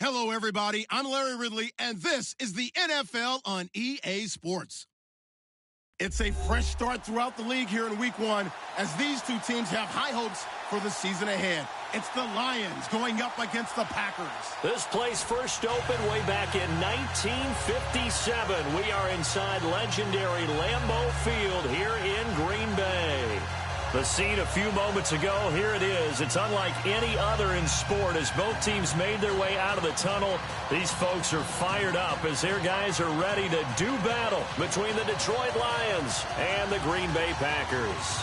Hello, everybody. I'm Larry Ridley, and this is the NFL on EA Sports. It's a fresh start throughout the league here in Week 1 as these two teams have high hopes for the season ahead. It's the Lions going up against the Packers. This place first opened way back in 1957. We are inside legendary Lambeau Field here in Green Bay. The scene a few moments ago, here it is. It's unlike any other in sport as both teams made their way out of the tunnel. These folks are fired up as their guys are ready to do battle between the Detroit Lions and the Green Bay Packers.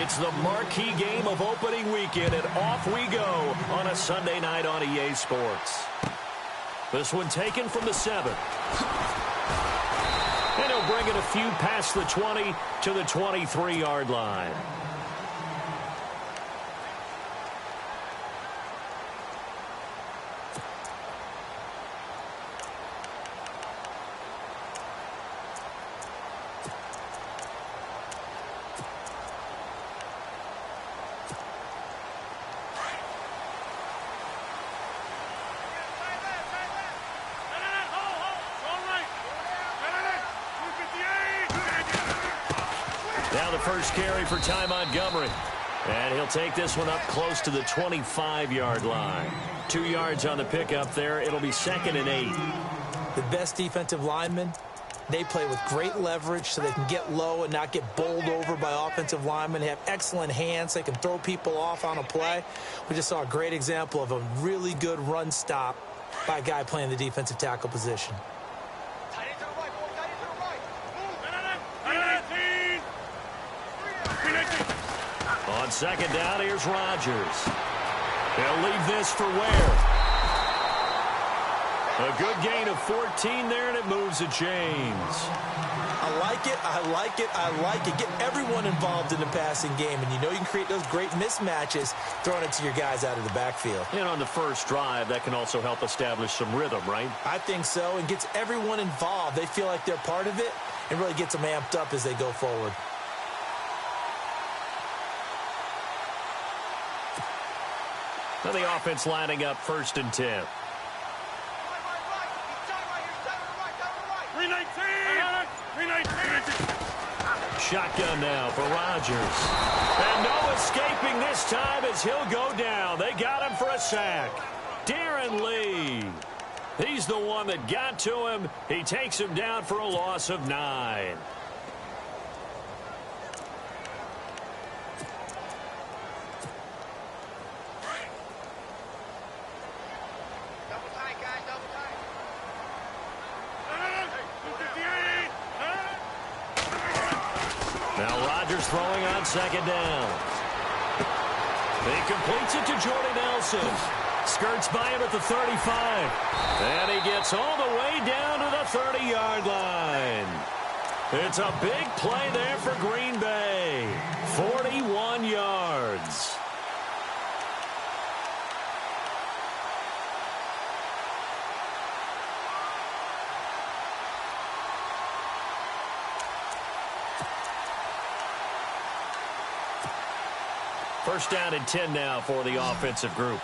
It's the marquee game of opening weekend, and off we go on a Sunday night on EA Sports. This one taken from the 7. And he'll bring it a few past the 20 to the 23-yard line. Now the first carry for Ty Montgomery. And he'll take this one up close to the 25-yard line. 2 yards on the pickup there. It'll be 2nd and 8. The best defensive linemen, they play with great leverage so they can get low and not get bowled over by offensive linemen. They have excellent hands. They can throw people off on a play. We just saw a great example of a really good run stop by a guy playing the defensive tackle position. On 2nd down, here's Rodgers. He'll leave this for Ware. A good gain of 14 there, and it moves the chains. I like it, I like it, I like it. Get everyone involved in the passing game, and you know you can create those great mismatches throwing it to your guys out of the backfield. And on the first drive, that can also help establish some rhythm, right? I think so, and gets everyone involved. They feel like they're part of it, and really gets them amped up as they go forward. Now the offense lining up 1st and 10. Shotgun now for Rodgers. And no escaping this time as he'll go down. They got him for a sack. Darren Lee. He's the one that got to him. He takes him down for a loss of 9. Now Rodgers throwing on 2nd down. He completes it to Jordy Nelson. Skirts by him at the 35. And he gets all the way down to the 30-yard line. It's a big play there for Green Bay. 41 yards. First down and 10 now for the offensive group.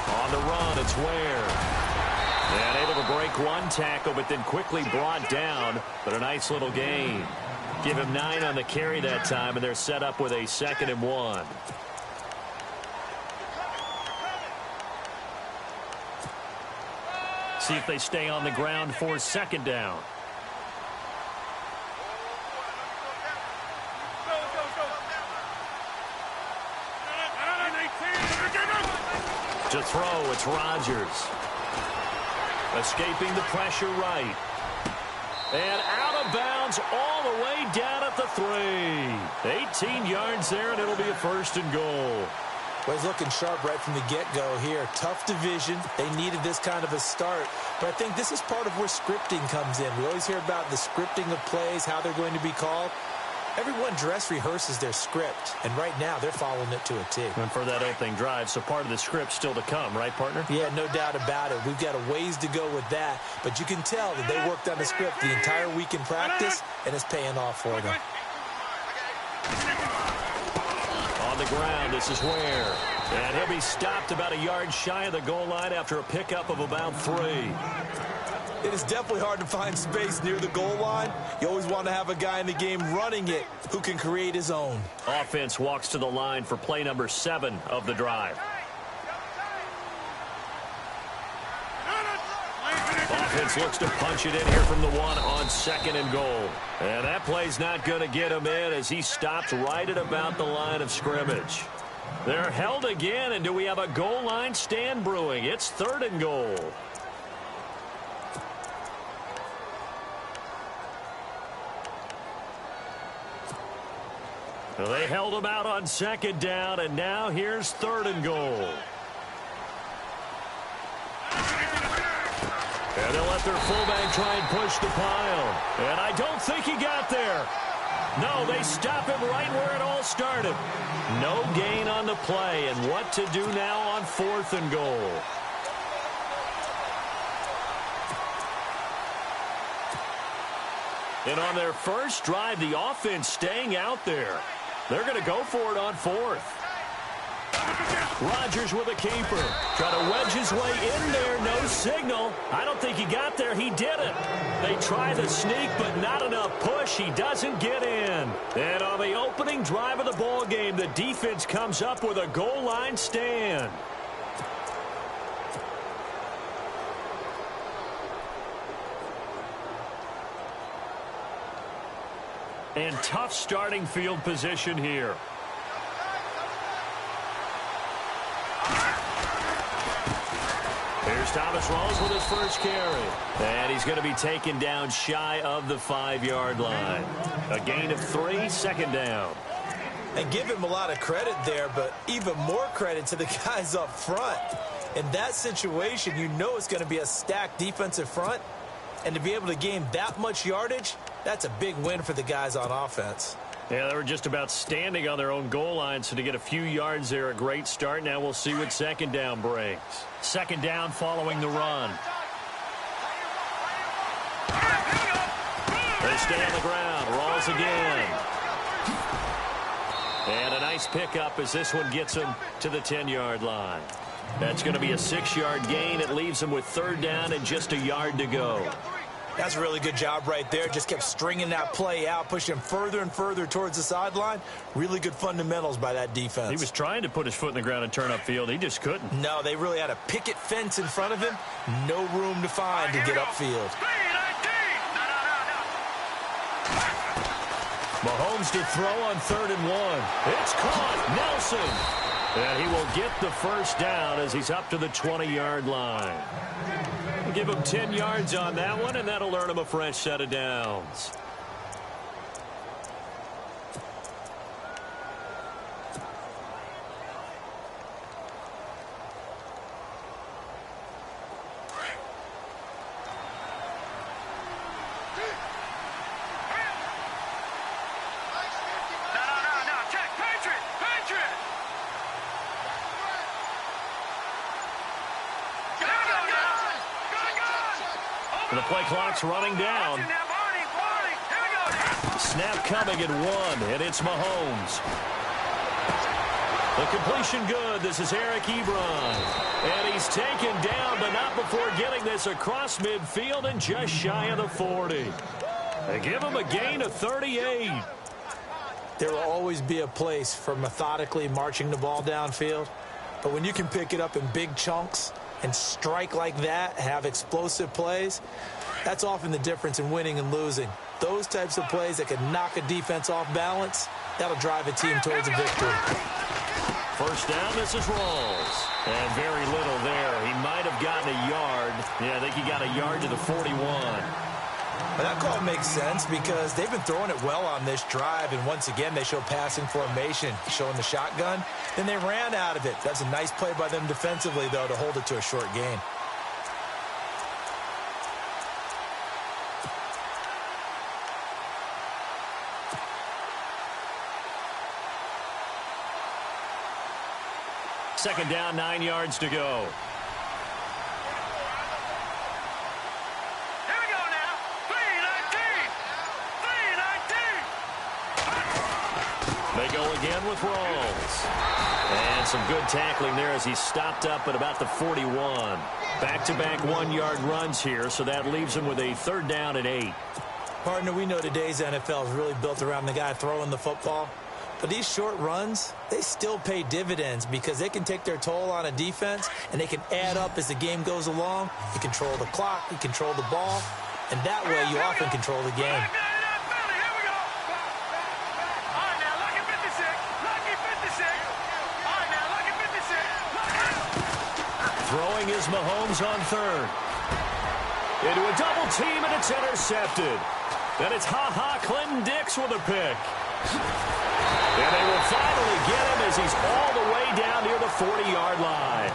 On the run, it's Ware. And able to break one tackle, but then quickly brought down. But a nice little gain. Give him 9 on the carry that time, and they're set up with a 2nd and 1. See if they stay on the ground for 2nd down. To throw, it's Rodgers. Escaping the pressure right. And out of bounds all the way down at the 3. 18 yards there, and it'll be a 1st and goal. Well, he's looking sharp right from the get-go here. Tough division. They needed this kind of a start. But I think this is part of where scripting comes in. We always hear about the scripting of plays, how they're going to be called. Everyone dress rehearses their script, and right now they're following it to a T. And for that opening drive, so part of the script still to come, right, partner? Yeah, no doubt about it. We've got a ways to go with that, but you can tell that they worked on the script the entire week in practice, and it's paying off for them. On the ground, this is Ware. And he'll be stopped about a yard shy of the goal line after a pickup of about 3. It is definitely hard to find space near the goal line. You always want to have a guy in the game running it who can create his own. Offense walks to the line for play number 7 of the drive. Offense looks to punch it in here from the 1 on 2nd and goal. And that play's not going to get him in as he stopped right at about the line of scrimmage. They're held again, and do we have a goal line stand brewing? It's 3rd and goal. Well, they held him out on 2nd down, and now here's 3rd and goal. And they'll let their fullback try and push the pile. And I don't think he got there. No, they stop him right where it all started. No gain on the play, and what to do now on 4th and goal. And on their first drive, the offense staying out there. They're going to go for it on 4th. Rodgers with a keeper. Try to wedge his way in there. No signal. I don't think he got there. He didn't. They try the sneak, but not enough push. He doesn't get in. And on the opening drive of the ball game, the defense comes up with a goal line stand. And tough starting field position here. Here's Thomas Rawls with his first carry. And he's going to be taken down shy of the 5-yard line. A gain of 3, 2nd down. And give him a lot of credit there, but even more credit to the guys up front. In that situation, you know it's going to be a stacked defensive front. And to be able to gain that much yardage, that's a big win for the guys on offense. Yeah, they were just about standing on their own goal line, so to get a few yards there, a great start. Now we'll see what 2nd down brings. 2nd down following the run. They stay on the ground. Rawls again. And a nice pickup as this one gets him to the 10-yard line. That's going to be a 6-yard gain. It leaves him with 3rd down and just a yard to go. That's a really good job right there. Just kept stringing that play out, pushing him further and further towards the sideline. Really good fundamentals by that defense. He was trying to put his foot in the ground and turn upfield. He just couldn't. No, they really had a picket fence in front of him. No room to find to get upfield. Mahomes to throw on 3rd and 1. It's caught. Nelson. And he will get the first down as he's up to the 20-yard line. We'll give him 10 yards on that one, and that'll earn him a fresh set of downs. The play clock's running down. Snap coming at 1, and it's Mahomes. The completion good. This is Eric Ebron. And he's taken down, but not before getting this across midfield and just shy of the 40. They give him a gain of 38. There will always be a place for methodically marching the ball downfield. But when you can pick it up in big chunks and strike like that, have explosive plays, that's often the difference in winning and losing. Those types of plays that can knock a defense off balance, that'll drive a team towards a victory. First down, this is Rawls. And very little there. He might have gotten a yard. Yeah, I think he got a yard to the 41. Well, that call makes sense because they've been throwing it well on this drive, and once again they show passing formation, showing the shotgun. Then they ran out of it. That's a nice play by them defensively, though, to hold it to a short gain. second down, 9 yards to go. Here we go now. 3-19. 3-19. They go again with Rawls. And some good tackling there as he stopped up at about the 41. Back-to-back 1-yard runs here, so that leaves him with a third down and 8. Partner, we know today's NFL is really built around the guy throwing the football. But these short runs, they still pay dividends because they can take their toll on a defense and they can add up as the game goes along. You control the clock, you control the ball, and that way you often control the game. Throwing is Mahomes on third. Into a double team, and it's intercepted. Then it's Clinton Dix with a pick. And they will finally get him as he's all the way down near the 40-yard line.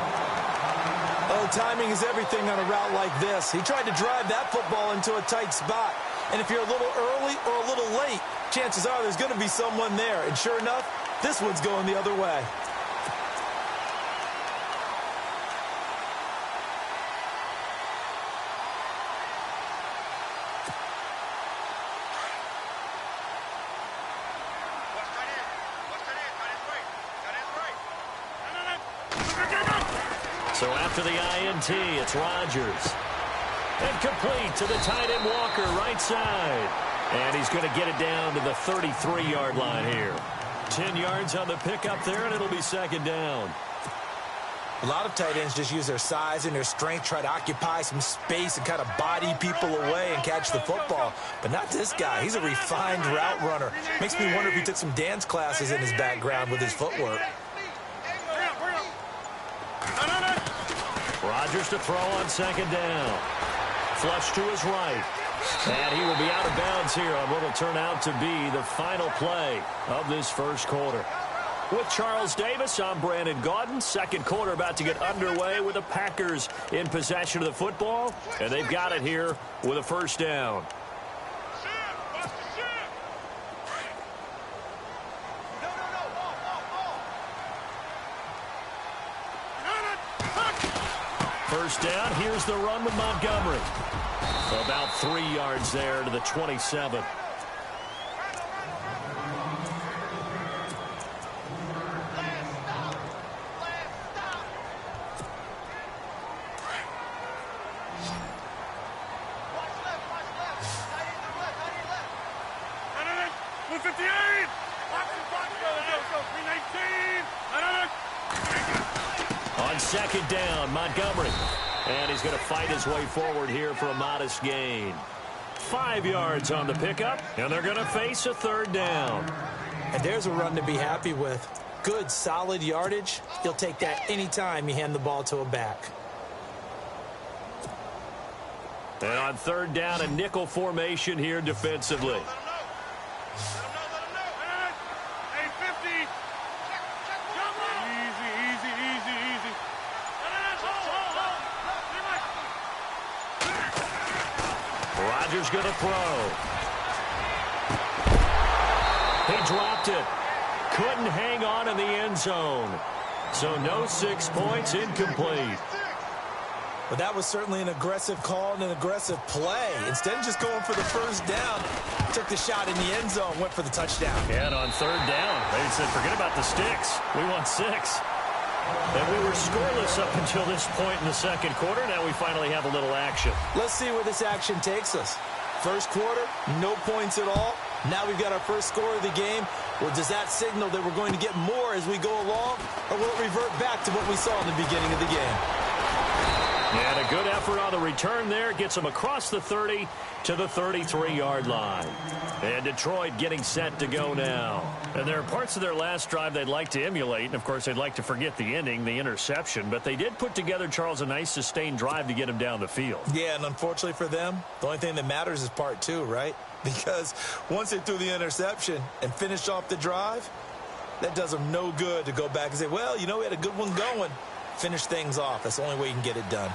Oh, timing is everything on a route like this. He tried to drive that football into a tight spot. And if you're a little early or a little late, chances are there's going to be someone there. And sure enough, this one's going the other way. So after the INT, it's Rodgers. And complete to the tight end Walker, right side. And he's going to get it down to the 33-yard line here. 10 yards on the pickup there, and it'll be second down. A lot of tight ends just use their size and their strength, try to occupy some space and kind of body people away and catch the football. But not this guy. He's a refined route runner. Makes me wonder if he took some dance classes in his background with his footwork. Rodgers to throw on second down. Flush to his right. And he will be out of bounds here on what will turn out to be the final play of this first quarter. With Charles Davis, I'm Brandon Gaudin. Second quarter about to get underway with the Packers in possession of the football. And they've got it here with a first down. First down, here's the run with Montgomery. About 3 yards there to the 27. On second down, Montgomery. And he's going to fight his way forward here for a modest gain. 5 yards on the pickup, and they're going to face a third down. And there's a run to be happy with. Good, solid yardage. You'll take that anytime you hand the ball to a back. And on third down, a nickel formation here defensively. Rodgers going to throw. He dropped it. Couldn't hang on in the end zone. So no 6 points, incomplete. But that was certainly an aggressive call and an aggressive play. Instead of just going for the first down, took the shot in the end zone, went for the touchdown. And on third down, they said, forget about the sticks. We want 6. And we were scoreless up until this point in the second quarter. Now we finally have a little action. Let's see where this action takes us. First quarter, no points at all. Now we've got our first score of the game. Well, does that signal that we're going to get more as we go along? Or will it revert back to what we saw in the beginning of the game? And a good effort on the return there. Gets them across the 30 to the 33-yard line. And Detroit getting set to go now. And there are parts of their last drive they'd like to emulate. And, of course, they'd like to forget the ending, the interception. But they did put together, Charles, a nice sustained drive to get him down the field. Yeah, and unfortunately for them, the only thing that matters is part 2, right? Because once they threw the interception and finished off the drive, that does them no good to go back and say, well, you know, we had a good one going. Finish things off. That's the only way you can get it done.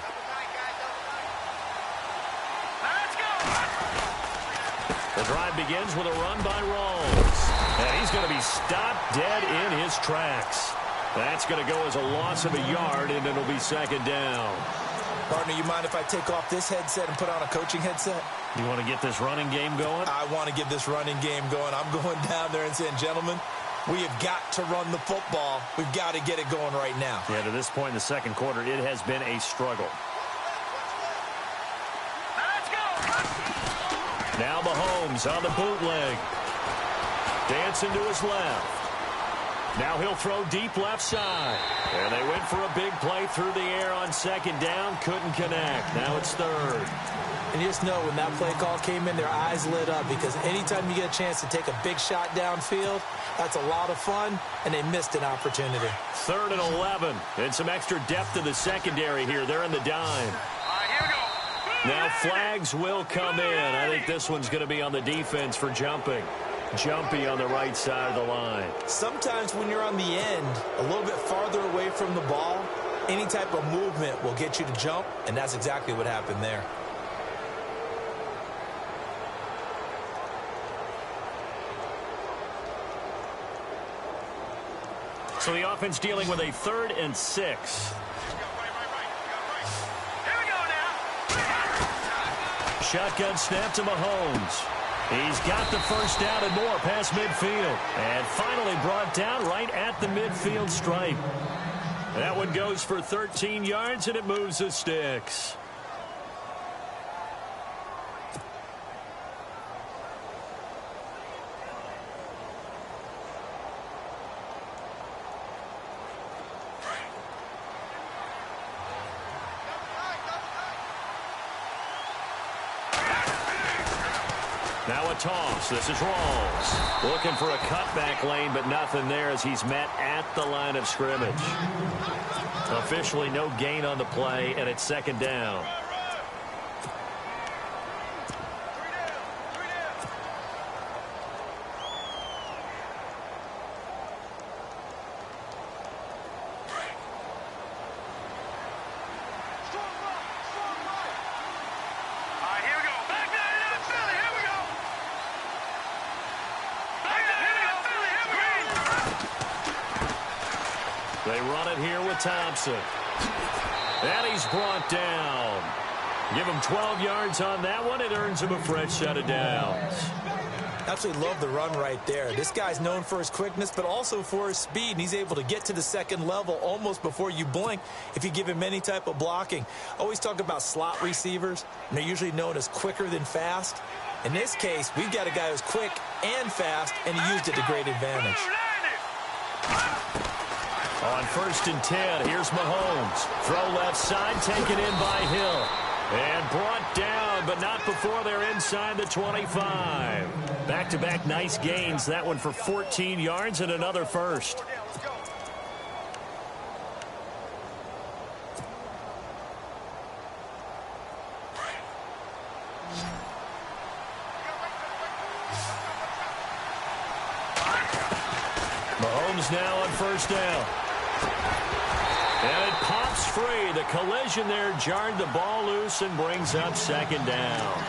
The drive begins with a run by Rawls. And he's going to be stopped dead in his tracks. That's going to go as a loss of a yard, and it'll be second down. Partner, you mind if I take off this headset and put on a coaching headset? You want to get this running game going? I want to get this running game going. I'm going down there and saying, gentlemen, we have got to run the football. We've got to get it going right now. Yeah, to this point in the second quarter, it has been a struggle. Let's go. Now Mahomes on the bootleg. Dancing to his left. Now he'll throw deep left side. And they went for a big play through the air on second down. Couldn't connect. Now it's third. And you just know when that play call came in, their eyes lit up because anytime you get a chance to take a big shot downfield, that's a lot of fun, and they missed an opportunity. 3rd and 11. And some extra depth to the secondary here. They're in the dime. All right, here we go. Now flags will come in. I think this one's going to be on the defense for jumping. Jumpy on the right side of the line. Sometimes when you're on the end, a little bit farther away from the ball, any type of movement will get you to jump, and that's exactly what happened there. So the offense dealing with a 3rd and 6. Here we go now. Shotgun snap to Mahomes. He's got the first down and more past midfield. And finally brought down right at the midfield stripe. That one goes for 13 yards, and it moves the sticks. Now a toss. This is Rawls. Looking for a cutback lane, but nothing there as he's met at the line of scrimmage. Officially no gain on the play, and it's second down. They run it here with Thompson. And he's brought down. Give him 12 yards on that one. It earns him a fresh set of downs. Absolutely love the run right there. This guy's known for his quickness, but also for his speed, and he's able to get to the second level almost before you blink if you give him any type of blocking. Always talk about slot receivers, and they're usually known as quicker than fast. In this case, we've got a guy who's quick and fast, and he used it to great advantage. On 1st and 10, here's Mahomes. Throw left side, taken in by Hill. And brought down, but not before they're inside the 25. Back-to-back nice gains. That one for 14 yards and another first. Mahomes now on 1st down. And it pops free. The collision there jarred the ball loose and brings up 2nd down.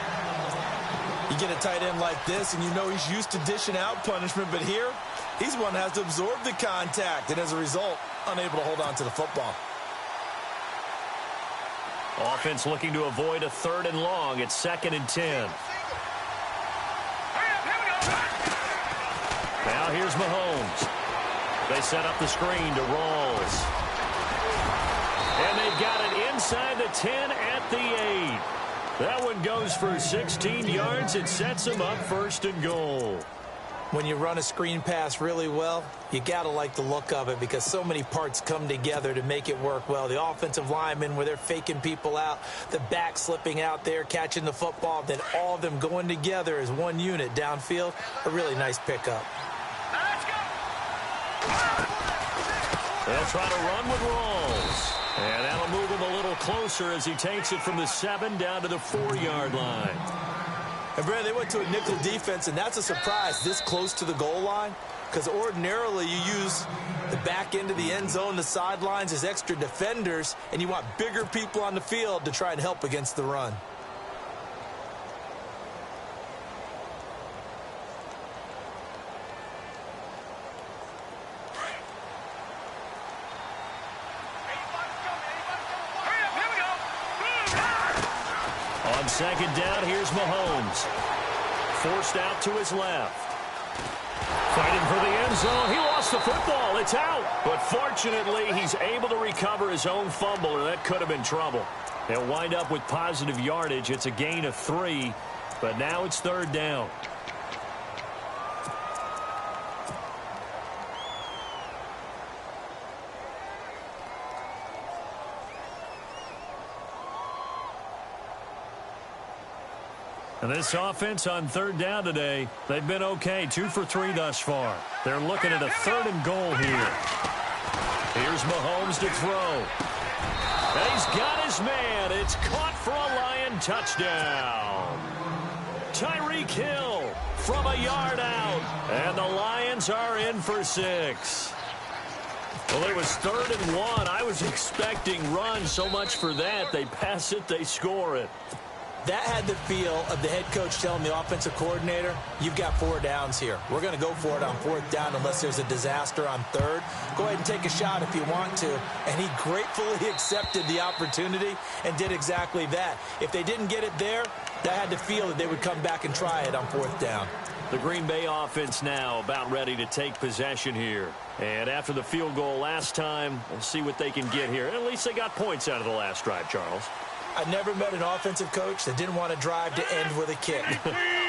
You get a tight end like this, and you know he's used to dishing out punishment, but here, he's one that has to absorb the contact, and as a result, unable to hold on to the football. Offense looking to avoid a 3rd and long. It's 2nd and 10. Now here's Mahomes. They set up the screen to Rawls. And they've got it inside the 10 at the 8. That one goes for 16 yards. It sets them up 1st and goal. When you run a screen pass really well, you got to like the look of it because so many parts come together to make it work well. The offensive linemen, where they're faking people out, the back slipping out there, catching the football, then all of them going together as one unit downfield. A really nice pickup. They'll try to run with Rawls. And that'll move him a little closer as he takes it from the 7 down to the 4-yard line. And, Brad, they went to a nickel defense, and that's a surprise this close to the goal line because ordinarily you use the back end of the end zone, the sidelines as extra defenders, and you want bigger people on the field to try and help against the run. On second down, here's Mahomes. Forced out to his left. Fighting for the end zone. He lost the football. It's out. But fortunately, he's able to recover his own fumble, or that could have been trouble. They'll wind up with positive yardage. It's a gain of 3, but now it's third down. And this offense on third down today, they've been okay. 2 for 3 thus far. They're looking at a 3rd and goal here. Here's Mahomes to throw. And he's got his man. It's caught for a Lion touchdown. Tyreek Hill from a yard out. And the Lions are in for 6. Well, it was 3rd and 1. I was expecting runs. So much for that. They pass it, they score it. That had the feel of the head coach telling the offensive coordinator, you've got 4 downs here. We're going to go for it on 4th down unless there's a disaster on 3rd. Go ahead and take a shot if you want to. And he gratefully accepted the opportunity and did exactly that. If they didn't get it there, that had the feel that they would come back and try it on 4th down. The Green Bay offense now about ready to take possession here. And after the field goal last time, we'll see what they can get here. At least they got points out of the last drive, Charles. I never met an offensive coach that didn't want to drive to end with a kick.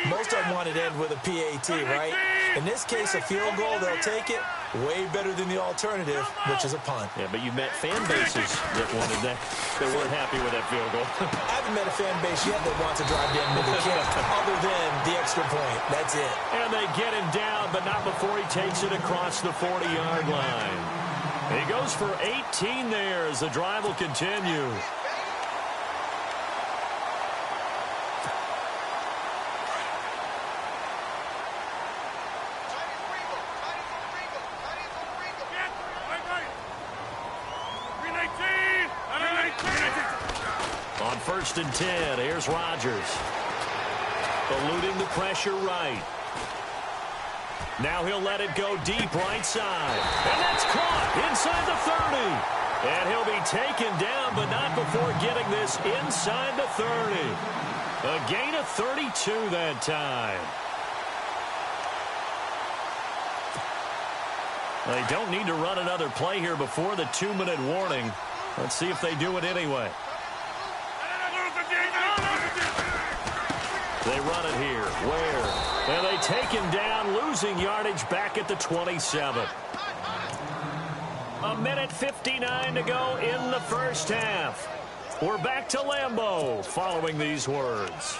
Most of them wanted to end with a PAT, right? In this case, a field goal, they'll take it. Way better than the alternative, which is a punt. Yeah, but you met fan bases that wanted that. They weren't happy with that field goal. I haven't met a fan base yet that wants to drive to end with a kick, other than the extra point. That's it. And they get him down, but not before he takes it across the 40-yard line. He goes for 18 there as the drive will continue. On 1st and 10, here's Rodgers. Eluding the pressure right. Now he'll let it go deep right side. And that's caught inside the 30. And he'll be taken down, but not before getting this inside the 30. A gain of 32 that time. They don't need to run another play here before the 2-minute warning. Let's see if they do it anyway. They run it here. Where? And they take him down, losing yardage back at the 27. 1:59 to go in the first half. We're back to Lambeau following these words.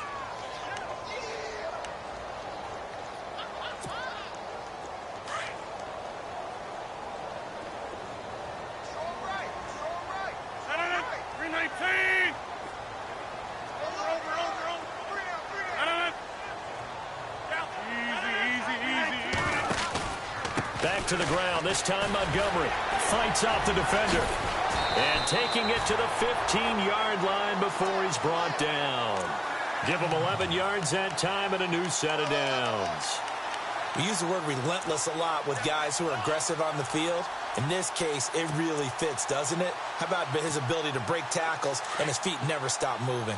Back to the ground. This time Montgomery fights off the defender. And taking it to the 15-yard line before he's brought down. Give him 11 yards that time and a new set of downs. We use the word relentless a lot with guys who are aggressive on the field. In this case, it really fits, doesn't it? How about his ability to break tackles and his feet never stop moving?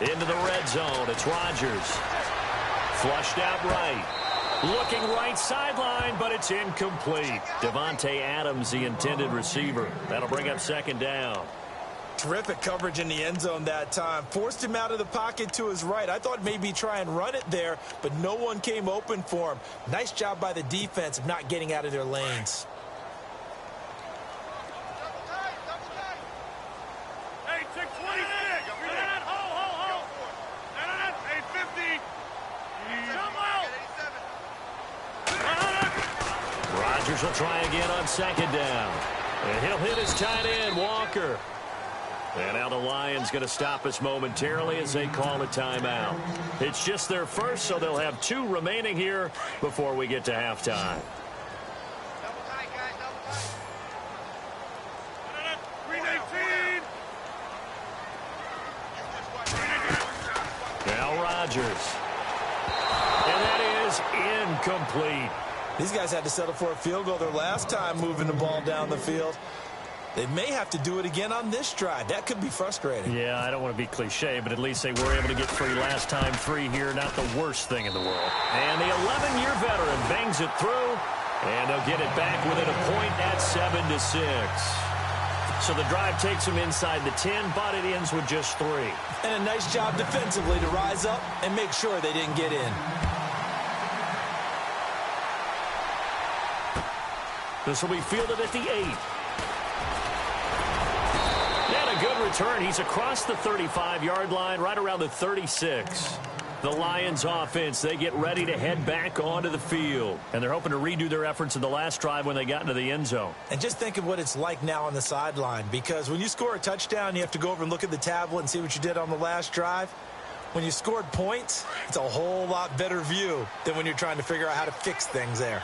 Into the red zone. It's Rodgers. Flushed out right. Looking right sideline, but it's incomplete. Devontae Adams, the intended receiver. That'll bring up 2nd down. Terrific coverage in the end zone that time. Forced him out of the pocket to his right. I thought maybe try and run it there, but no one came open for him. Nice job by the defense of not getting out of their lanes. Rodgers will try again on 2nd down. And he'll hit his tight end, Walker. And now the Lions going to stop us momentarily as they call a timeout. It's just their first, so they'll have 2 remaining here before we get to halftime. Now Rodgers. And that is is incomplete. These guys had to settle for a field goal their last time moving the ball down the field. They may have to do it again on this drive. That could be frustrating. Yeah, I don't want to be cliche, but at least they were able to get free last time. 3 here, not the worst thing in the world. And the 11-year veteran bangs it through, and they'll get it back within a point at 7-6. So the drive takes them inside the 10, but it ends with just 3. And a nice job defensively to rise up and make sure they didn't get in. This will be fielded at the 8. And a good return. He's across the 35-yard line, right around the 36. The Lions offense, they get ready to head back onto the field. And they're hoping to redo their efforts in the last drive when they got into the end zone. And just think of what it's like now on the sideline, because when you score a touchdown, you have to go over and look at the tablet and see what you did on the last drive. When you scored points, it's a whole lot better view than when you're trying to figure out how to fix things there.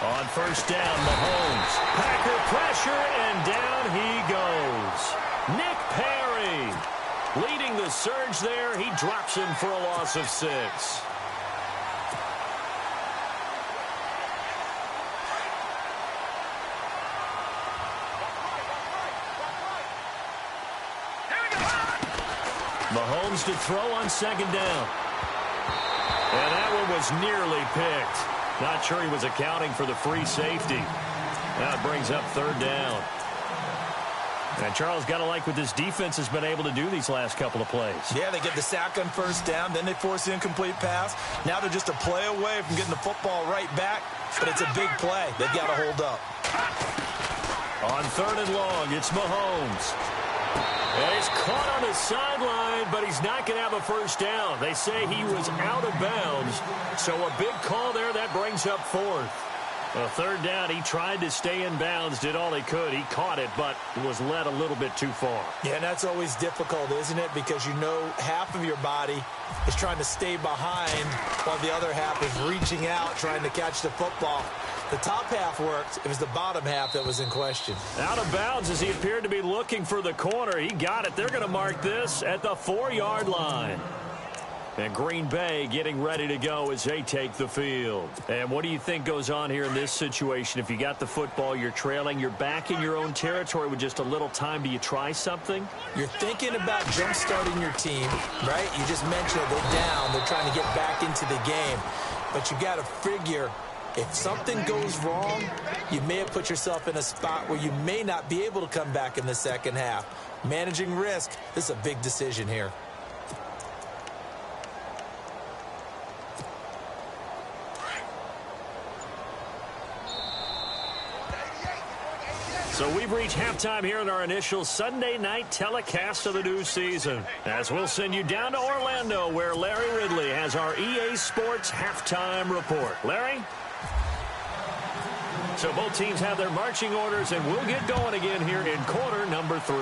On first down, Mahomes. Packer pressure, and down he goes. Nick Perry leading the surge there. He drops him for a loss of 6. Mahomes to throw on second down. And that one was nearly picked. Not sure he was accounting for the free safety. That brings up third down. And Charles, got to like what this defense has been able to do these last couple of plays. Yeah, they get the sack on first down, then they force the incomplete pass. Now they're just a play away from getting the football right back, but it's a big play. They've got to hold up. On third and long, it's Mahomes. And he's caught on the sideline, but he's not going to have a first down. They say he was out of bounds, so a big call there. That brings up fourth. A third down, he tried to stay in bounds, did all he could. He caught it, but was led a little bit too far. Yeah, and that's always difficult, isn't it? Because you know half of your body is trying to stay behind while the other half is reaching out, trying to catch the football. The top half worked. It was the bottom half that was in question. Out of bounds as he appeared to be looking for the corner. He got it. They're going to mark this at the 4-yard line. And Green Bay getting ready to go as they take the field. And what do you think goes on here in this situation? If you got the football, you're trailing, you're back in your own territory with just a little time. Do you try something? You're thinking about jump-starting your team, right? You just mentioned it. They're down. They're trying to get back into the game. But you got to figure, if something goes wrong, you may have put yourself in a spot where you may not be able to come back in the second half. Managing risk, this is a big decision here. So we've reached halftime here in our initial Sunday night telecast of the new season. As we'll send you down to Orlando, where Larry Ridley has our EA Sports halftime report. Larry? So both teams have their marching orders, and we'll get going again here in quarter number 3.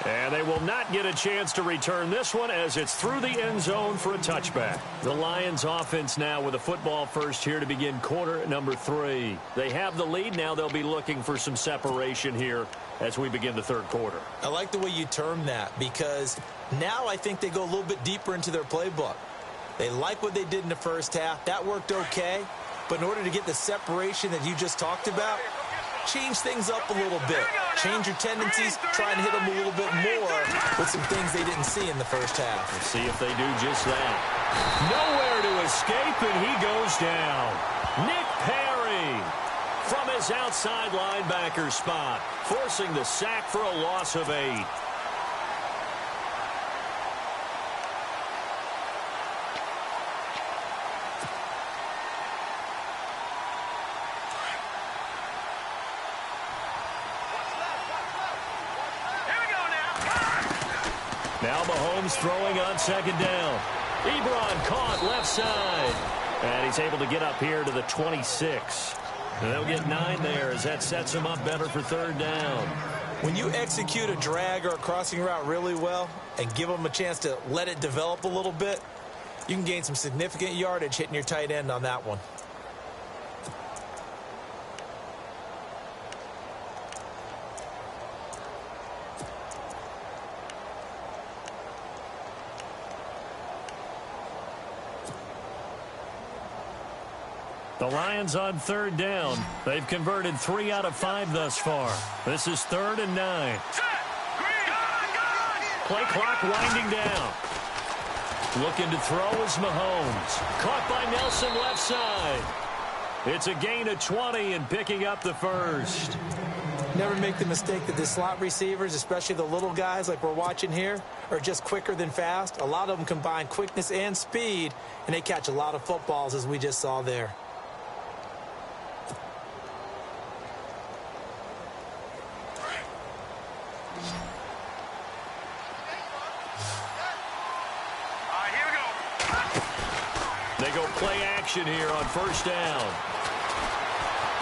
And they will not get a chance to return this one as it's through the end zone for a touchback. The Lions offense now with a football first here to begin quarter number 3. They have the lead. Now they'll be looking for some separation here as we begin the third quarter. I like the way you term that, because now I think they go a little bit deeper into their playbook. They like what they did in the first half. That worked okay. But in order to get the separation that you just talked about, change things up a little bit. Change your tendencies, try and hit them a little bit more with some things they didn't see in the first half. Let's see if they do just that. Nowhere to escape, and he goes down. Nick Perry from his outside linebacker spot, forcing the sack for a loss of 8. Now Mahomes throwing on second down. Ebron caught left side. And he's able to get up here to the 26. And they'll get 9 there as that sets him up better for third down. When you execute a drag or a crossing route really well and give them a chance to let it develop a little bit, you can gain some significant yardage hitting your tight end on that one. The Lions on third down. They've converted 3 out of 5 thus far. This is 3rd and 9. Play clock winding down. Looking to throw is Mahomes. Caught by Nelson left side. It's a gain of 20 and picking up the first. Never make the mistake that the slot receivers, especially the little guys like we're watching here, are just quicker than fast. A lot of them combine quickness and speed, and they catch a lot of footballs, as we just saw there. They go play action here on first down.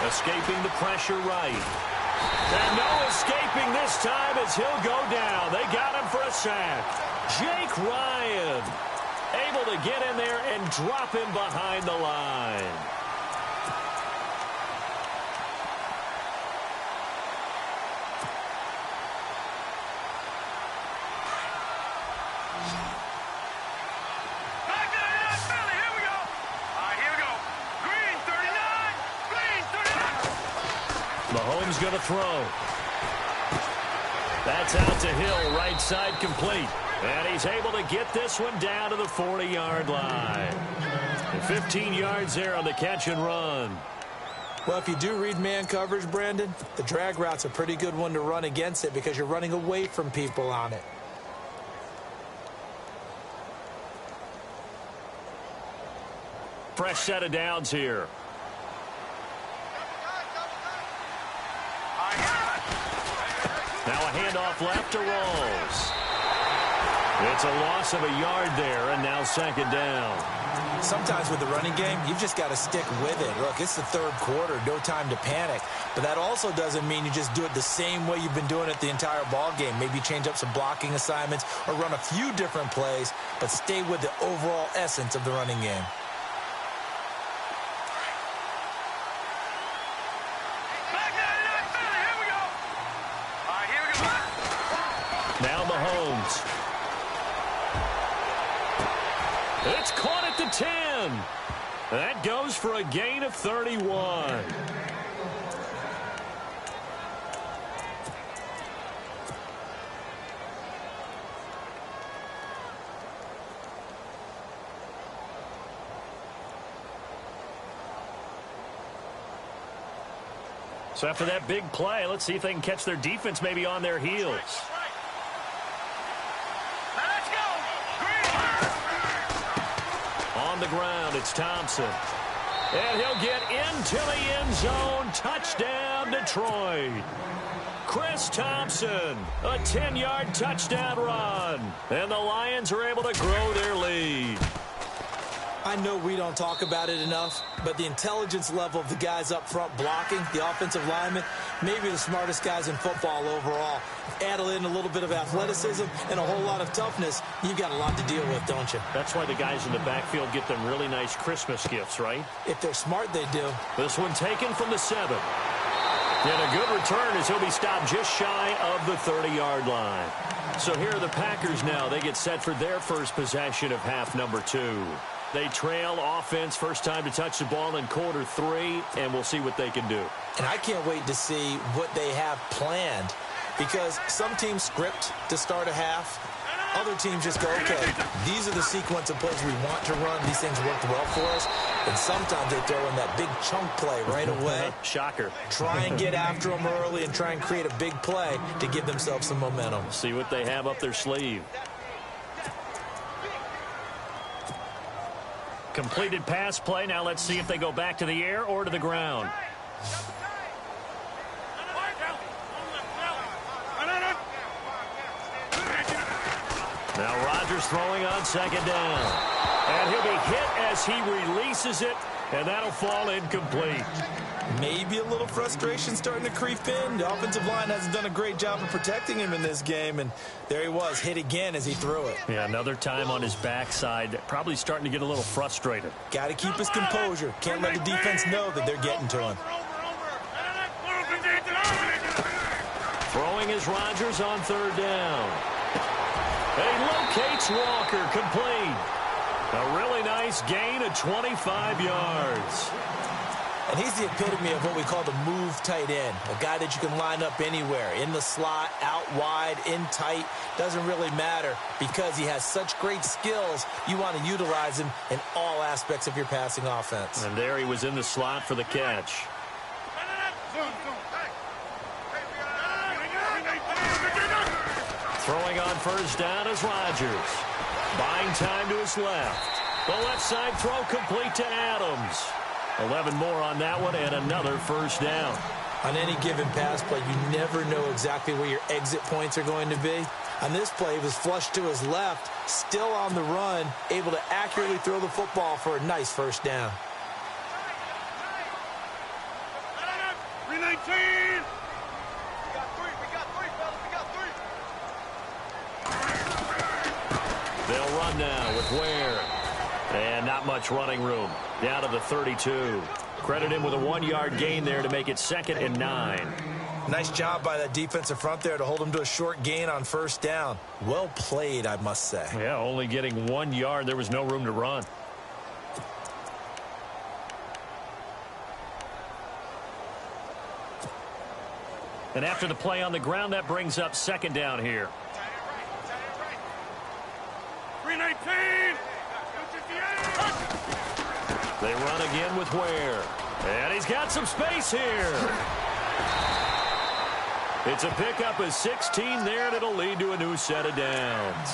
Escaping the pressure right. And no escaping this time as he'll go down. They got him for a sack. Jake Ryan able to get in there and drop him behind the line. Mahomes going to throw. That's out to Hill, right side complete. And he's able to get this one down to the 40-yard line. And 15 yards there on the catch and run. Well, if you do read man coverage, Brandon, the drag route's a pretty good one to run against it because you're running away from people on it. Fresh set of downs here. Now a handoff left to Rawls. It's a loss of a yard there, and now second down. Sometimes with the running game, you've just got to stick with it. Look, it's the third quarter, no time to panic. But that also doesn't mean you just do it the same way you've been doing it the entire ball game. Maybe change up some blocking assignments or run a few different plays, but stay with the overall essence of the running game. Now Mahomes. It's caught at the 10. That goes for a gain of 31. So after that big play, let's see if they can catch their defense maybe on their heels. On the ground, it's Thompson. And he'll get into the end zone. Touchdown, Detroit. Chris Thompson, a 10-yard touchdown run. And the Lions are able to grow their lead. I know we don't talk about it enough, but the intelligence level of the guys up front blocking, the offensive linemen, maybe the smartest guys in football overall. Add in a little bit of athleticism and a whole lot of toughness, you've got a lot to deal with, don't you? That's why the guys in the backfield get them really nice Christmas gifts, right? If they're smart, they do. This one taken from the 7. And a good return as he'll be stopped just shy of the 30-yard line. So here are the Packers now. They get set for their first possession of half number 2. They trail offense first time to touch the ball in quarter 3, and we'll see what they can do. And I can't wait to see what they have planned because some teams script to start a half. Other teams just go, okay, these are the sequence of plays we want to run. These things worked well for us. And sometimes they throw in that big chunk play right away. Shocker. Try and get after them early and try and create a big play to give themselves some momentum. See what they have up their sleeve. Completed pass play. Now let's see if they go back to the air or to the ground. Now Rodgers throwing on second down. And he'll be hit as he releases it, and that'll fall incomplete. Maybe a little frustration starting to creep in. The offensive line hasn't done a great job of protecting him in this game, and there he was, hit again as he threw it. Yeah, another time on his backside, probably starting to get a little frustrated. Got to keep his composure. Can't let the defense know that they're getting to him. Throwing is Rodgers on third down. He locates Walker, complete. A really nice gain of 25 yards. And he's the epitome of what we call the move tight end, a guy that you can line up anywhere, in the slot, out wide, in tight, doesn't really matter because he has such great skills. You want to utilize him in all aspects of your passing offense. And there he was in the slot for the catch. Throwing on first down is Rodgers. Buying time to his left. The left side throw complete to Adams. 11 more on that one and another first down. On any given pass play, you never know exactly where your exit points are going to be. On this play, he was flushed to his left, still on the run, able to accurately throw the football for a nice first down. 319! They'll run now with Ware. And not much running room. Down to the 32. Credit him with a 1-yard gain there to make it 2nd and 9. Nice job by that defensive front there to hold him to a short gain on first down. Well played, I must say. Yeah, only getting 1 yard. There was no room to run. And after the play on the ground, that brings up 2nd down here. 319! They run again with Ware. And he's got some space here. It's a pickup of 16 there, and it'll lead to a new set of downs.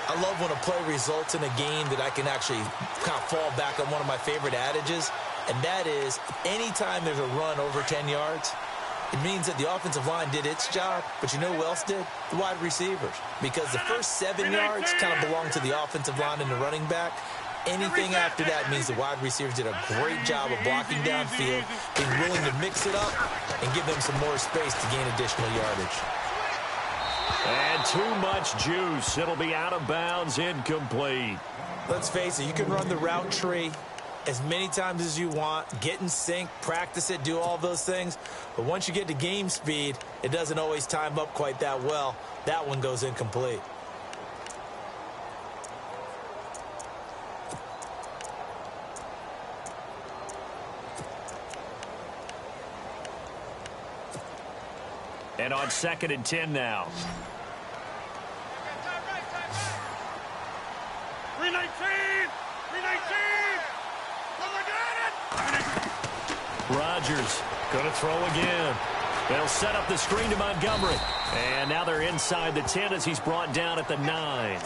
I love when a play results in a game that I can actually kind of fall back on one of my favorite adages, and that is anytime there's a run over 10 yards, it means that the offensive line did its job, but you know who else did? The wide receivers. Because the first 7 yards kind of belong to the offensive line and the running back. Anything after that means the wide receivers did a great job of blocking downfield, being willing to mix it up, and give them some more space to gain additional yardage. And too much juice. It'll be out of bounds, incomplete. Let's face it, you can run the route tree as many times as you want, get in sync, practice it, do all those things. But once you get to game speed, it doesn't always time up quite that well. That one goes incomplete. And on 2nd and 10 now. 319! 319! Rodgers going to throw again. They'll set up the screen to Montgomery. And now they're inside the 10 as he's brought down at the 9.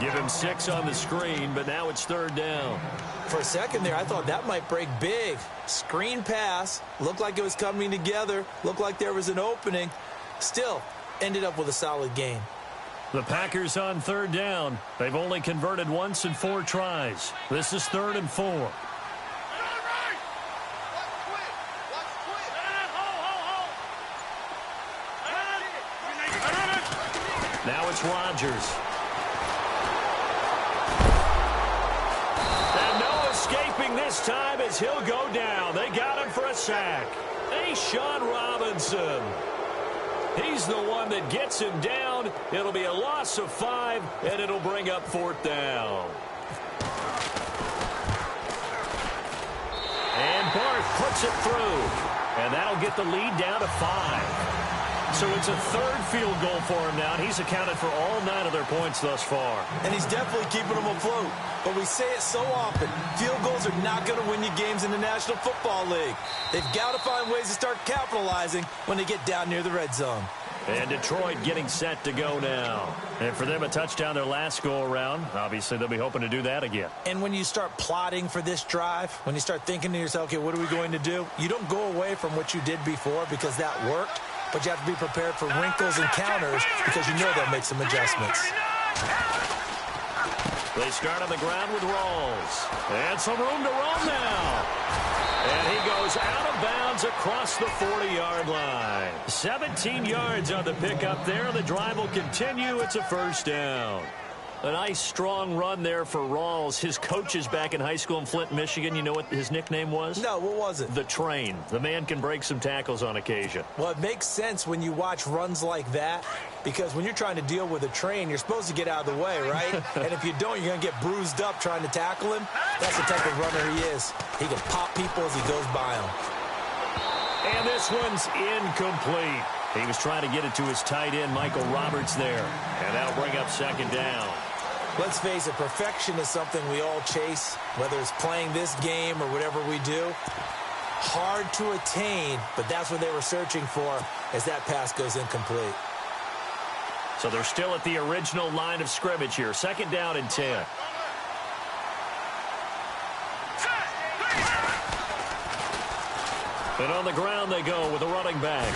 Give him 6 on the screen, but now it's 3rd down. For a second there, I thought that might break big. Screen pass, looked like it was coming together, looked like there was an opening. Still, ended up with a solid gain. The Packers on 3rd down. They've only converted once in 4 tries. This is 3rd and 4. Now it's Rodgers. And no escaping this time as he'll go down. They got him for a sack. A'Shawn Robinson. He's the one that gets him down. It'll be a loss of 5, and it'll bring up 4th down. And Barth puts it through. And that'll get the lead down to 5. So it's a 3rd field goal for him now, and he's accounted for all 9 of their points thus far. And he's definitely keeping them afloat. But we say it so often, field goals are not going to win you games in the National Football League. They've got to find ways to start capitalizing when they get down near the red zone. And Detroit getting set to go now. And for them, a touchdown their last go-around. Obviously, they'll be hoping to do that again. And when you start plotting for this drive, when you start thinking to yourself, okay, what are we going to do? You don't go away from what you did before because that worked. But you have to be prepared for wrinkles and counters because you know they'll make some adjustments. They start on the ground with Rawls. And some room to roam now. And he goes out of bounds across the 40-yard line. 17 yards on the pickup there. The drive will continue. It's a 1st down. A nice, strong run there for Rawls. His coaches back in high school in Flint, Michigan, you know what his nickname was? No, what was it? The Train. The man can break some tackles on occasion. Well, it makes sense when you watch runs like that. because when you're trying to deal with a train, you're supposed to get out of the way, right? And if you don't, you're going to get bruised up trying to tackle him. That's the type of runner he is. He can pop people as he goes by them. And this one's incomplete. He was trying to get it to his tight end, Michael Roberts, there. And that'll bring up second down. Let's face it, perfection is something we all chase, whether it's playing this game or whatever we do. Hard to attain, but that's what they were searching for as that pass goes incomplete. So they're still at the original line of scrimmage here. Second down and 10. And on the ground they go with a running back.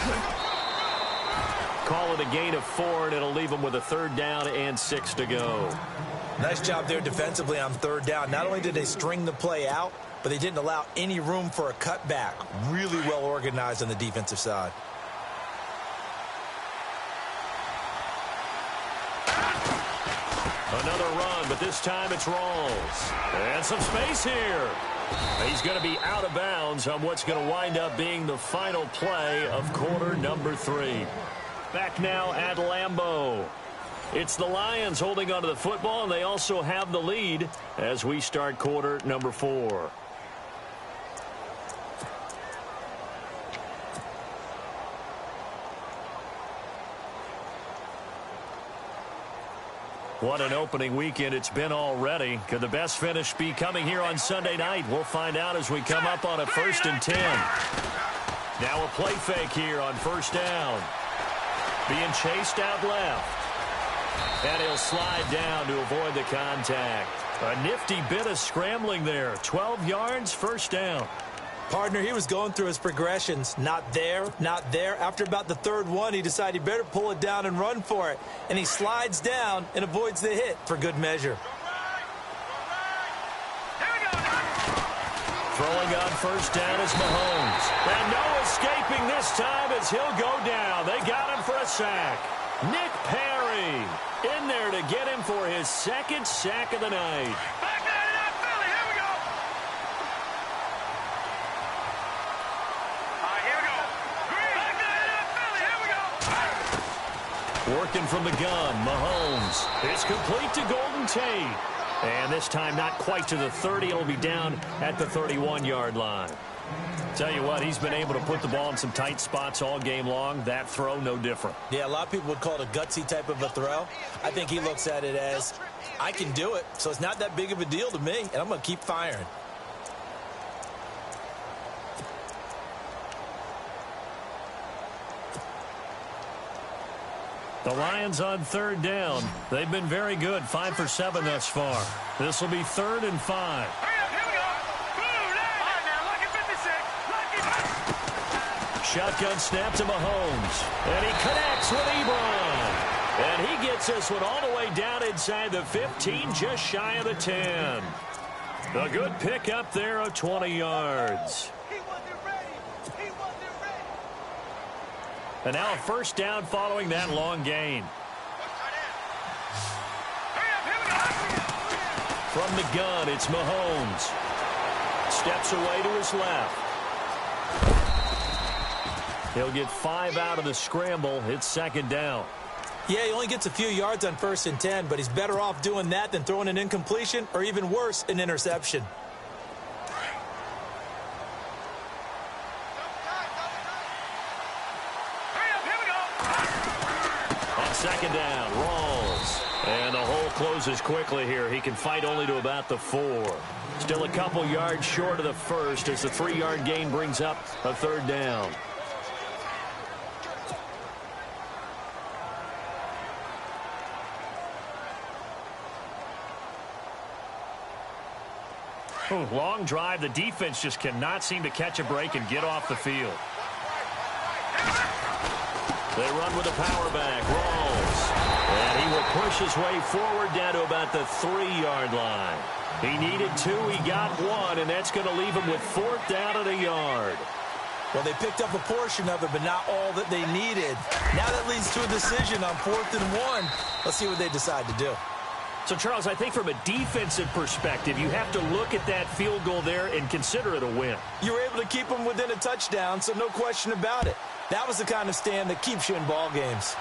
Call it a gain of 4, and it'll leave them with a third down and 6 to go. Nice job there defensively on third down. Not only did they string the play out, but they didn't allow any room for a cutback. Really well organized on the defensive side. Another run, but this time it's Rawls. And some space here. He's going to be out of bounds on what's going to wind up being the final play of quarter number 3. Back now at Lambeau. It's the Lions holding onto the football, and they also have the lead as we start quarter number 4. What an opening weekend it's been already. Could the best finish be coming here on Sunday night? We'll find out as we come up on a 1st and 10. Now a play fake here on first down. Being chased out left. And he'll slide down to avoid the contact. A nifty bit of scrambling there. 12 yards, first down. Partner, he was going through his progressions. Not there, not there. After about the third one, he decided he better pull it down and run for it. And he slides down and avoids the hit for good measure. Throwing on first down is Mahomes. And no escaping this time as he'll go down. They got him for a sack. Nick Perry in there to get him for his 2nd sack of the night. Working from the gun, Mahomes. It's complete to Golden Tate. And this time not quite to the 30. It'll be down at the 31-yard line. Tell you what, he's been able to put the ball in some tight spots all game long. That throw, no different. Yeah, a lot of people would call it a gutsy type of a throw. I think he looks at it as, I can do it, so it's not that big of a deal to me, and I'm going to keep firing. The Lions on third down. They've been very good, 5 for 7 thus far. This will be 3rd and 5. Shotgun snap to Mahomes. And he connects with Ebron. And he gets this one all the way down inside the 15, just shy of the 10. A good pickup there of 20 yards. And now a first down following that long gain. From the gun, it's Mahomes. Steps away to his left. He'll get 5 out of the scramble. It's second down. Yeah, he only gets a few yards on 1st and 10, but he's better off doing that than throwing an incompletion or even worse, an interception. On second down, Rawls. And the hole closes quickly here. He can fight only to about the 4. Still a couple yards short of the first as the 3-yard gain brings up a third down. Long drive. The defense just cannot seem to catch a break and get off the field. They run with a power back. Rawls. And he will push his way forward down to about the 3-yard line. He needed 2. He got 1, and that's going to leave him with 4th down at a yard. Well, they picked up a portion of it, but not all that they needed. Now that leads to a decision on 4th and 1. Let's see what they decide to do. So, Charles, I think from a defensive perspective, you have to look at that field goal there and consider it a win. You were able to keep them within a touchdown, so no question about it. That was the kind of stand that keeps you in ball games.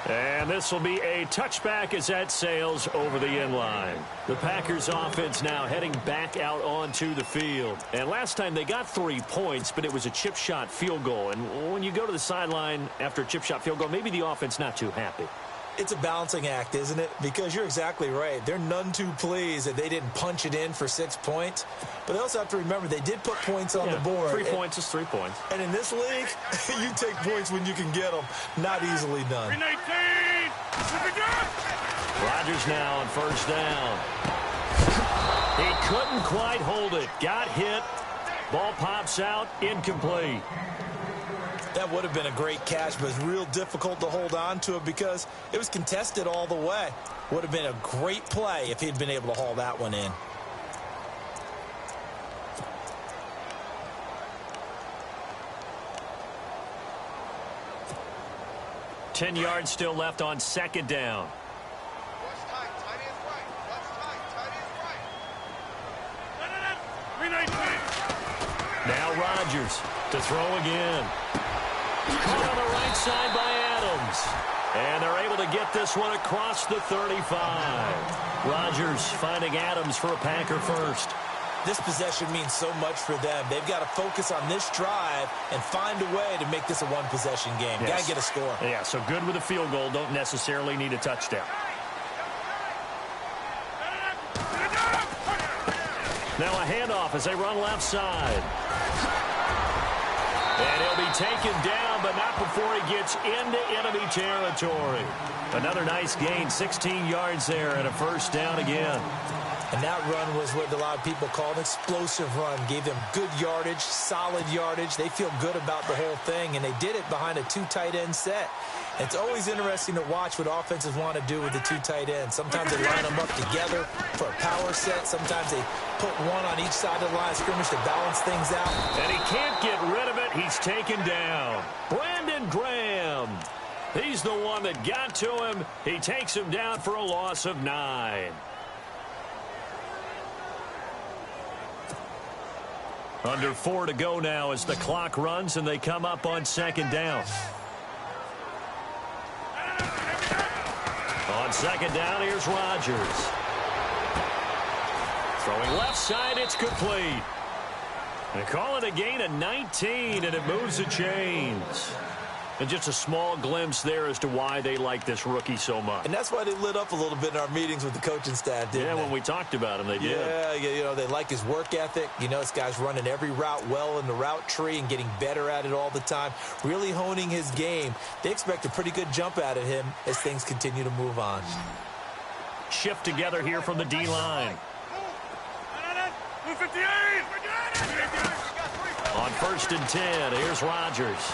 And this will be a touchback as that sails over the inline. The Packers offense now heading back out onto the field. And last time they got 3 points, but it was a chip shot field goal. And when you go to the sideline after a chip shot field goal, maybe the offense not too happy. It's a balancing act, isn't it? Because you're exactly right. They're none too pleased that they didn't punch it in for 6 points. But they also have to remember they did put points on the board. 3 points is 3 points. And in this league, you take points when you can get them. Not easily done. 319. Rodgers now on first down. He couldn't quite hold it. Got hit. Ball pops out. Incomplete. That would have been a great catch, but it's real difficult to hold on to it because it was contested all the way. Would have been a great play if he'd been able to haul that one in. Ten yards still left on second down. Now Rodgers to throw again. Caught on the right side by Adams. And they're able to get this one across the 35. Rodgers finding Adams for a Packer first. This possession means so much for them. They've got to focus on this drive and find a way to make this a one-possession game. Yes. Got to get a score. Yeah, so good with a field goal. Don't necessarily need a touchdown. Now a handoff as they run left side. And he'll be taken down, but not before he gets into enemy territory. Another nice gain, 16 yards there, and a first down again. And that run was what a lot of people call an explosive run. Gave them good yardage, solid yardage. They feel good about the whole thing, and they did it behind a 2 tight end set. It's always interesting to watch what offenses want to do with the 2 tight ends. Sometimes they line them up together for a power set. Sometimes they put one on each side of the line of scrimmage to balance things out. And he can't get rid of it. He's taken down. Brandon Graham. He's the one that got to him. He takes him down for a loss of 9. Under 4 to go now as the clock runs and they come up on second down. On second down, here's Rodgers. Throwing left side, it's complete. They call it a gain of 19, and it moves the chains. And just a small glimpse there as to why they like this rookie so much. And that's why they lit up a little bit in our meetings with the coaching staff, didn't they? When we talked about him, they did. Yeah, you know, they like his work ethic. You know, this guy's running every route well in the route tree and getting better at it all the time, really honing his game. They expect a pretty good jump out of him as things continue to move on. Shift together here from the D-line. On first and 10, here's Rodgers.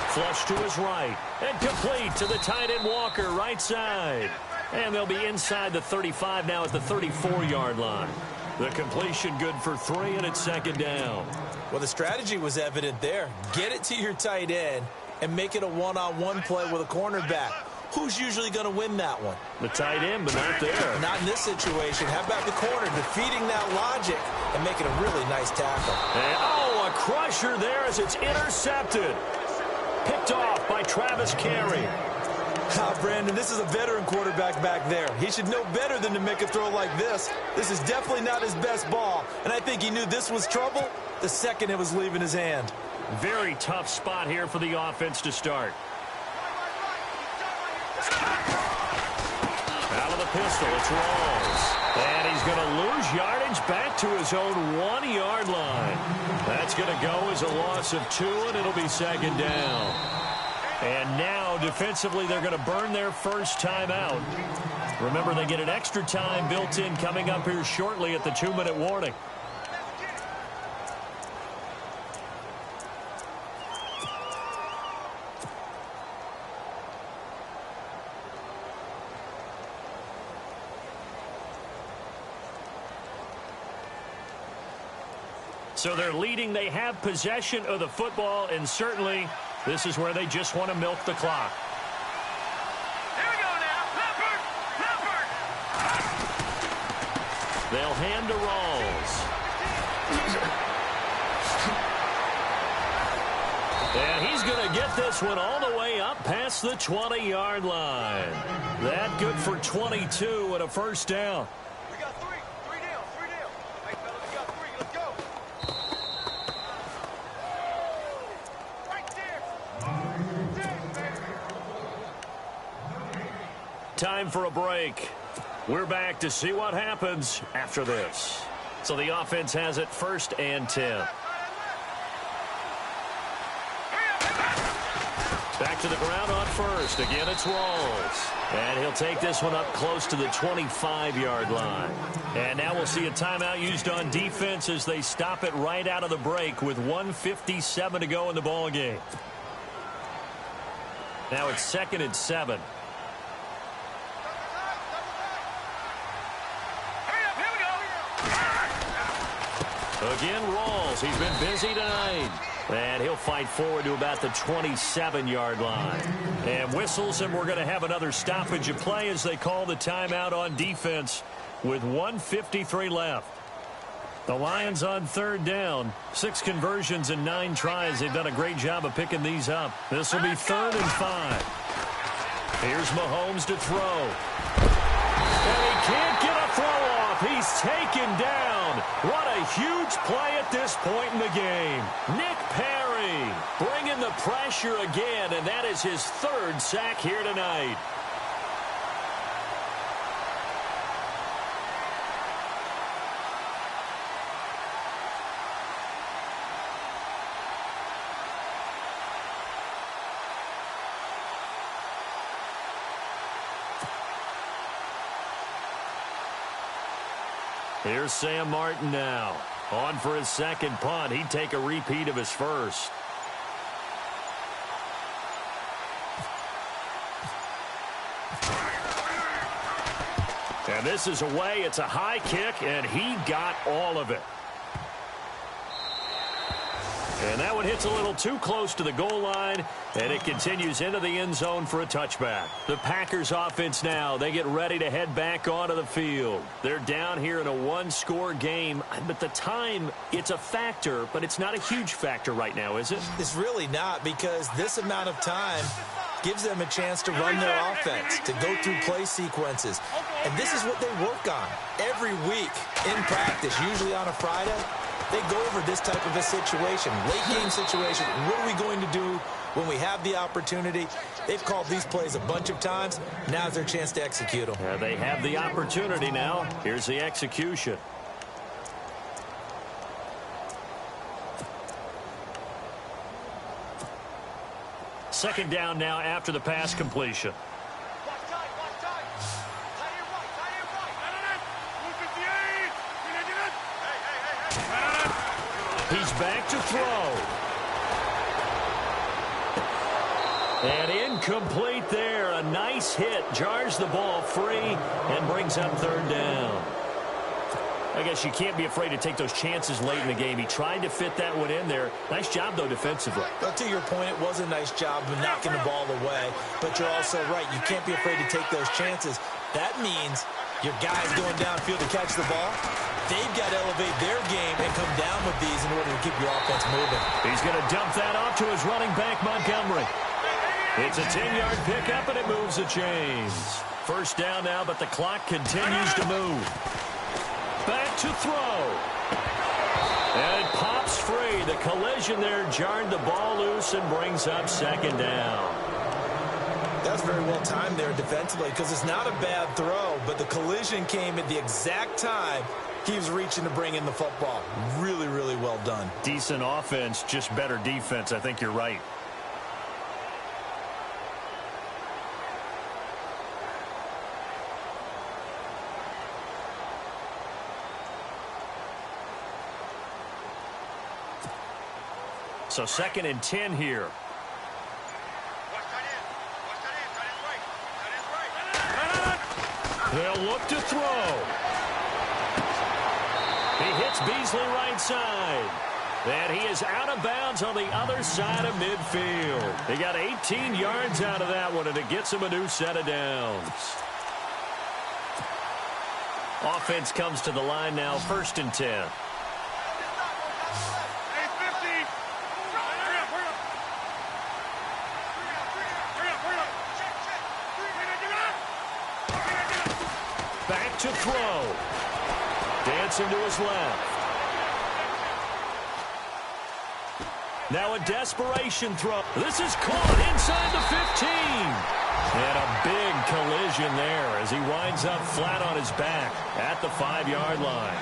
Flush to his right, and complete to the tight end Walker, right side. And they'll be inside the 35 now at the 34-yard line. The completion good for 3, and it's second down. Well, the strategy was evident there. Get it to your tight end and make it a one-on-one play with a cornerback. Who's usually going to win that one? The tight end, but not there. Not in this situation. How about the corner defeating that logic and making a really nice tackle? And, a crusher there as it's intercepted. Picked off by Travis Carey. Brandon, this is a veteran quarterback back there. He should know better than to make a throw like this. This is definitely not his best ball, and I think he knew this was trouble the second it was leaving his hand. Very tough spot here for the offense to start. Out of the pistol, it's Rawls. And he's going to lose yardage back to his own 1-yard line. That's going to go as a loss of 2, and it'll be second down. And now, defensively, they're going to burn their first time out. Remember, they get an extra time built in coming up here shortly at the 2-minute warning. So they're leading. They have possession of the football, and certainly this is where they just want to milk the clock. Here we go now. Leopard! They'll hand to Rawls. And he's going to get this this one all the way up past the 20-yard line. That good for 22 and a first down. We got three. Three down. Hey, fellas, we got three. Let's go. Right there. Time for a break. We're back to see what happens after this. So the offense has it 1st and 10. Back to the ground on first. Again, it's Rawls. And he'll take this one up close to the 25-yard line. And now we'll see a timeout used on defense as they stop it right out of the break with 1:57 to go in the ballgame. Now it's 2nd and 7. Again, Rawls. He's been busy tonight. And he'll fight forward to about the 27-yard line. And whistles, and we're going to have another stoppage of play as they call the timeout on defense with 1:53 left. The Lions on 3rd down. 6 conversions and 9 tries. They've done a great job of picking these up. This will be 3rd and 5. Here's Mahomes to throw. And he can't get a throw off. He's taken down. What a huge play at this point in the game. Nick Perry bringing the pressure again, and that is his 3rd sack here tonight. Here's Sam Martin now. On for his 2nd punt. He'd take a repeat of his 1st. And this is away. It's a high kick, and he got all of it. And that one hits a little too close to the goal line, and it continues into the end zone for a touchback. The Packers offense now, they get ready to head back onto the field. They're down here in a 1-score game, but the time, it's a factor, but it's not a huge factor right now, is it? It's really not, because this amount of time gives them a chance to run their offense, to go through play sequences. And this is what they work on every week in practice, usually on a Friday. They go over this type of a situation, late game situation. What are we going to do when we have the opportunity? They've called these plays a bunch of times. Now's their chance to execute them. They have the opportunity now. Here's the execution. Second down now after the pass completion. He's back to throw. And incomplete there. A nice hit. Jars the ball free and brings up 3rd down. I guess you can't be afraid to take those chances late in the game. He tried to fit that one in there. Nice job, though, defensively. Well, to your point, it was a nice job of knocking the ball away. But you're also right. You can't be afraid to take those chances. That means your guys going downfield to catch the ball, they've got to elevate their game and come down with these in order to keep your offense moving. He's going to dump that off to his running back, Montgomery. It's a 10-yard pickup, and it moves the chains. First down now, but the clock continues to move. Back to throw. And it pops free. The collision there jarred the ball loose and brings up 2nd down. That's very well timed there defensively, because it's not a bad throw, but the collision came at the exact time he was reaching to bring in the football. Really, really well done. Decent offense, just better defense. I think you're right. So 2nd and 10 here. They'll look to throw. He hits Beasley right side. And he is out of bounds on the other side of midfield. He got 18 yards out of that one, and it gets him a new set of downs. Offense comes to the line now, 1st and 10. to throw. Dancing to his left. Now a desperation throw. This is caught inside the 15. And a big collision there as he winds up flat on his back at the 5-yard line.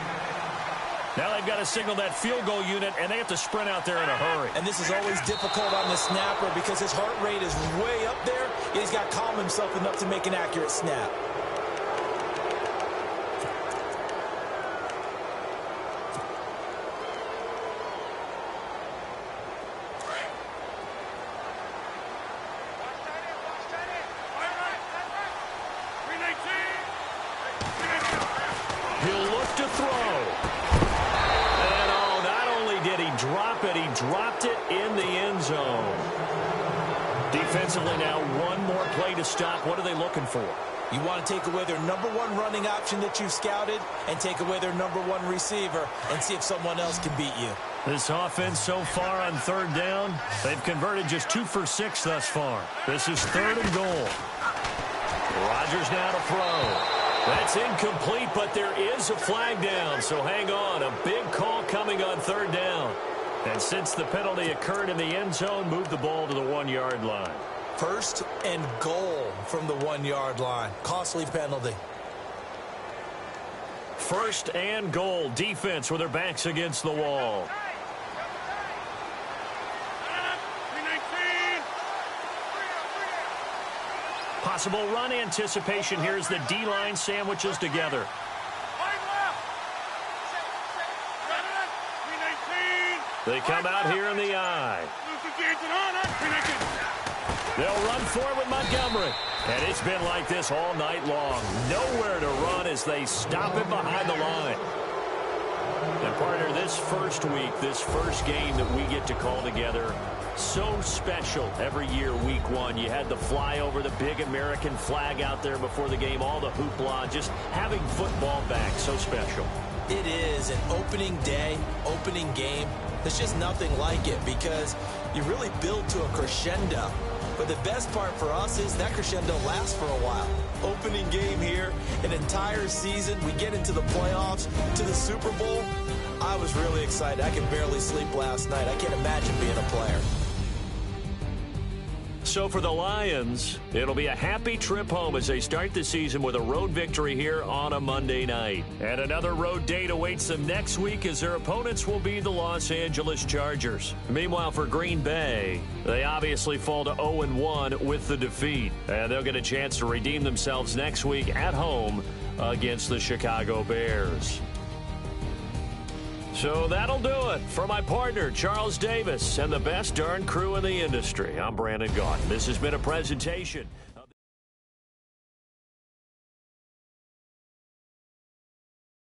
Now they've got to signal that field goal unit, and they have to sprint out there in a hurry. And this is always difficult on the snapper because his heart rate is way up there. He's got to calm himself enough to make an accurate snap. He'll look to throw. And oh, not only did he drop it, he dropped it in the end zone. Defensively now, one more play to stop. What are they looking for? You want to take away their number one running option that you've scouted and take away their number one receiver and see if someone else can beat you. This offense so far on third down, they've converted just 2 for 6 thus far. This is 3rd and goal. Rodgers now to throw. That's incomplete, but there is a flag down, so hang on. A big call coming on 3rd down. And since the penalty occurred in the end zone, move the ball to the 1-yard line. 1st and goal from the 1-yard line. Costly penalty. 1st and goal. Defense with their backs against the wall. Possible run anticipation here as the D-line sandwiches together. They come out here in the eye. They'll run forward with Montgomery. And it's been like this all night long. Nowhere to run as they stop him behind the line. And partner, this first week, this first game that we get to call together, so special every year, week 1. You had the flyover, the big American flag out there before the game, all the hoopla, just having football back, so special. It is an opening day, opening game. There's just nothing like it because you really build to a crescendo. But the best part for us is that crescendo lasts for a while. Opening game here, an entire season. We get into the playoffs, to the Super Bowl. I was really excited. I could barely sleep last night. I can't imagine being a player. So for the Lions, it'll be a happy trip home as they start the season with a road victory here on a Monday night. And another road date awaits them next week as their opponents will be the Los Angeles Chargers. Meanwhile, for Green Bay, they obviously fall to 0-1 with the defeat. And they'll get a chance to redeem themselves next week at home against the Chicago Bears. So that'll do it. For my partner, Charles Davis, and the best darn crew in the industry, I'm Brandon Gaudin. This has been a presentation